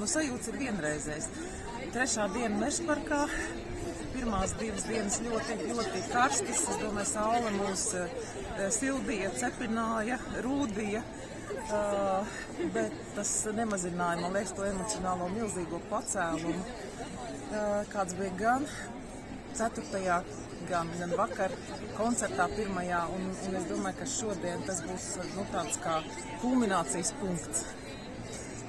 sajūts ir vienreizējs. 3. diena Mežaparkā, pirmās 2 dienas ļoti karstas, es domāju, saule mūs sildīja, cepināja, rūdīja, bet tas nemazināja, man liekas, to emocionālo milzīgo pacēlumu, kāds bija gan 4. gan vakar koncertā 1. un es domāju, ka šodien tas būs tāds kā kulminācijas punkts.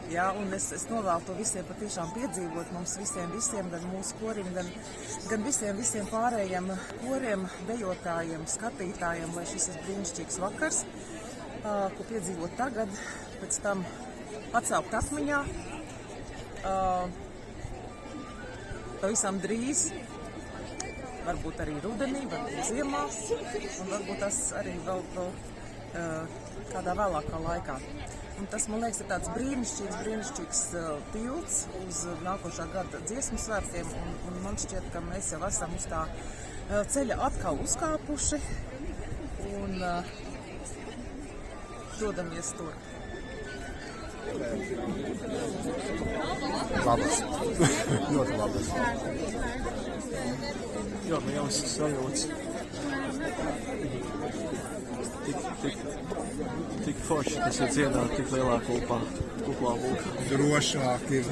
Jā, un es novēlu to visiem patiešām piedzīvot, mums visiem, gan mūsu korim, gan visiem pārējiem koriem, dejotājiem, skatītājiem, lai šis ir brīnišķīgs vakars, ko piedzīvot tagad, pēc tam atcaukt atmiņā, pavisam drīz, varbūt arī rudenī, varbūt ziemā, un varbūt tas arī vēl kādā vēlākā laikā. Un tas, man liekas, ir tāds brīnišķīgs tilts uz nākošā gada dziesmu svētkiem, un man šķiet, ka mēs jau esam uz tā ceļa atkal uzkāpuši un dodamies tur. Labas. Ļoti labas. Jā, man jau sajūts. Tik forši tas ir dziedāt tik lielā kuplā vulkā. Drošāk ir.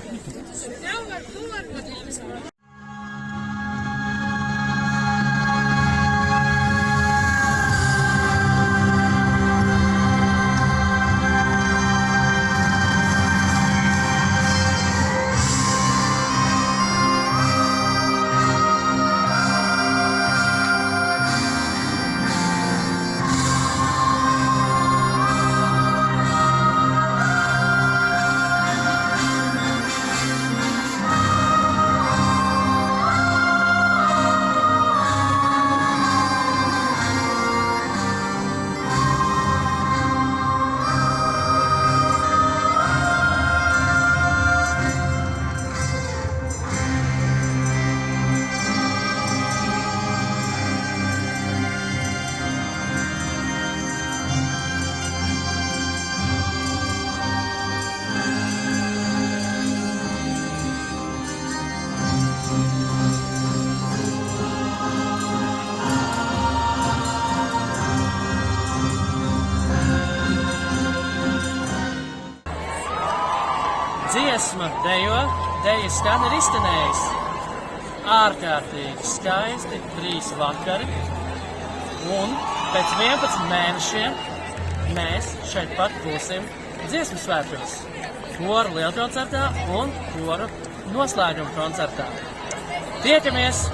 Dziesma dejo, deja skan ir iztenējis. Ārkārtīgi skaisti 3 vakari, un pēc 11 mēnešiem mēs šeit pat būsim dziesmu svētkos. Koru lielkoncertā un koru noslēguma koncertā. Tiekamies!